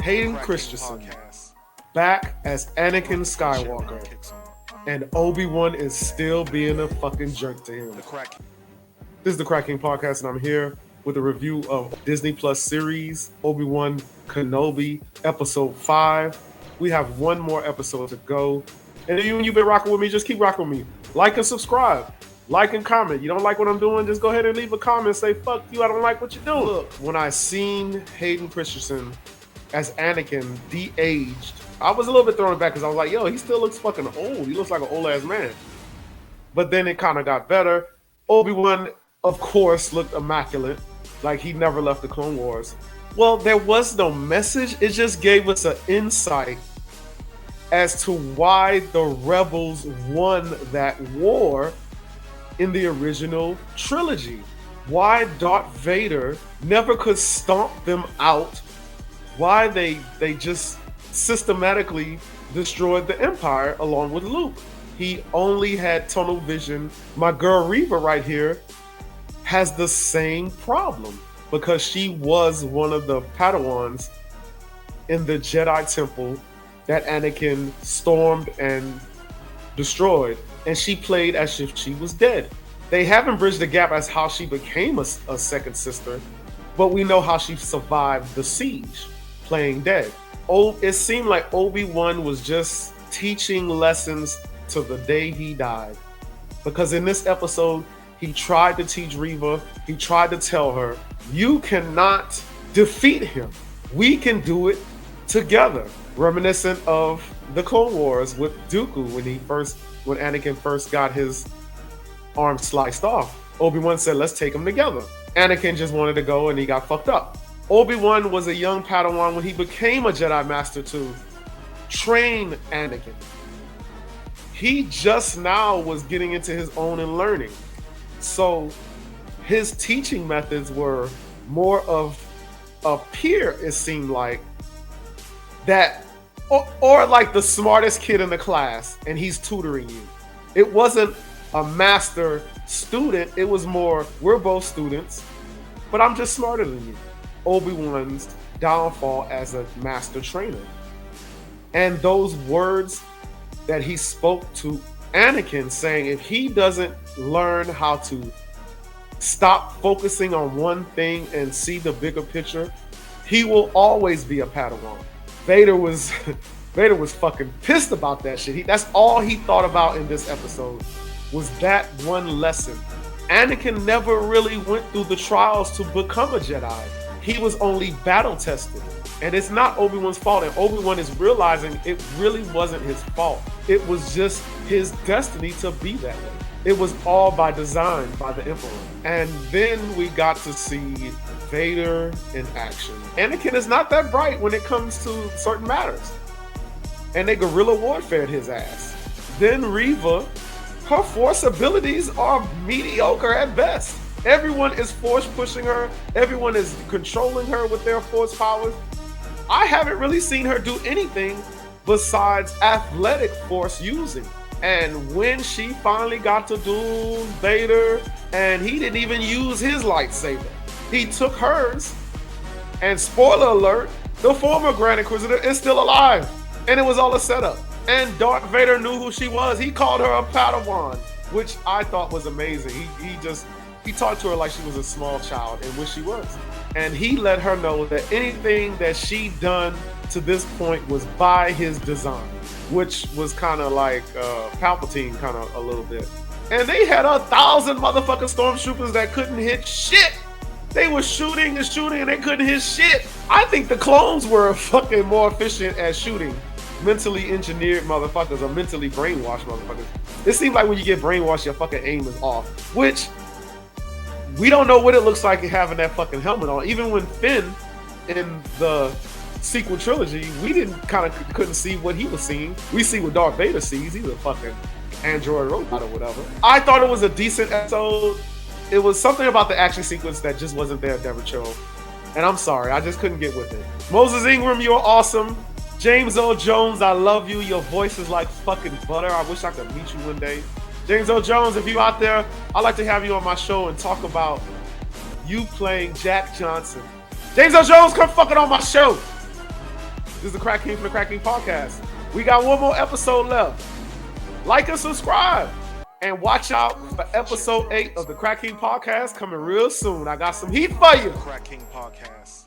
Hayden Christensen back as Anakin Skywalker, and Obi-Wan is still being a fucking jerk to him. This is the Crack King Podcast, and I'm here with a review of Disney Plus series Obi-Wan Kenobi, Episode 5. We have one more episode to go. And if you've been rocking with me, just keep rocking with me. Like and subscribe. Like and comment. You don't like what I'm doing, just go ahead and leave a comment. Say, fuck you, I don't like what you're doing. Look, when I seen Hayden Christensen as Anakin de-aged, I was a little bit thrown back because I was like, yo, he still looks fucking old. He looks like an old-ass man. But then it kind of got better. Obi-Wan, of course, looked immaculate. Like he never left the Clone Wars. Well, there was no message. It just gave us an insight as to why the rebels won that war in the original trilogy. Why Darth Vader never could stomp them out. Why they just systematically destroyed the Empire along with Luke. He only had tunnel vision. My girl Reva right here has the same problem because she was one of the Padawans in the Jedi Temple that Anakin stormed and destroyed, and she played as if she was dead. They haven't bridged the gap as how she became a second sister, but we know how she survived the siege, playing dead. It seemed like Obi-Wan was just teaching lessons to the day he died, because in this episode, he tried to teach Reva, he tried to tell her, you cannot defeat him. We can do it together. Reminiscent of the Clone Wars with Dooku when Anakin first got his arm sliced off. Obi-Wan said, let's take them together. Anakin just wanted to go and he got fucked up. Obi-Wan was a young Padawan when he became a Jedi Master to train Anakin. He just now was getting into his own and learning. So his teaching methods were more of a peer, it seemed like, that or like the smartest kid in the class and he's tutoring you. It wasn't a master student, it was more, we're both students, but I'm just smarter than you. Obi-Wan's downfall as a master trainer. And those words that he spoke to Anakin, saying if he doesn't learn how to stop focusing on one thing and see the bigger picture, he will always be a Padawan. Vader was fucking pissed about that shit. That's all he thought about in this episode, was that one lesson. Anakin never really went through the trials to become a Jedi. He was only battle tested. And it's not Obi-Wan's fault. And Obi-Wan is realizing it really wasn't his fault. It was just his destiny to be that way. It was all by design by the Emperor. And then we got to see Vader in action. Anakin is not that bright when it comes to certain matters. And they guerrilla warfared his ass. Then Reva, her force abilities are mediocre at best. Everyone is force pushing her. Everyone is controlling her with their force powers. I haven't really seen her do anything besides athletic force using. And when she finally got to duel Vader, and he didn't even use his lightsaber. He took hers, and spoiler alert, the former Grand Inquisitor is still alive. And it was all a setup. And Darth Vader knew who she was. He called her a Padawan, which I thought was amazing. He talked to her like she was a small child, and which she was. And he let her know that anything that she done to this point was by his design, which was kind of like Palpatine kind of a little bit. And they had 1,000 motherfucking stormtroopers that couldn't hit shit. They were shooting and shooting and they couldn't hit shit. I think the clones were fucking more efficient at shooting. Mentally engineered motherfuckers or mentally brainwashed motherfuckers. It seems like when you get brainwashed, your fucking aim is off. Which, we don't know what it looks like having that fucking helmet on. Even when Finn in the sequel trilogy, we couldn't see what he was seeing. We see what Darth Vader sees. He's a fucking android robot or whatever. I thought it was a decent episode. It was something about the action sequence that just wasn't there, Deborah Cho. And I'm sorry, I just couldn't get with it. Moses Ingram, you're awesome. James Earl Jones, I love you. Your voice is like fucking butter. I wish I could meet you one day. James Earl Jones, if you out there, I'd like to have you on my show and talk about you playing Jack Johnson. James Earl Jones, come fucking on my show. This is the Crack King from the Crack King Podcast. We got one more episode left. Like and subscribe. And watch out for episode 8 of the Crack King Podcast coming real soon. I got some heat for you. Crack King Podcast.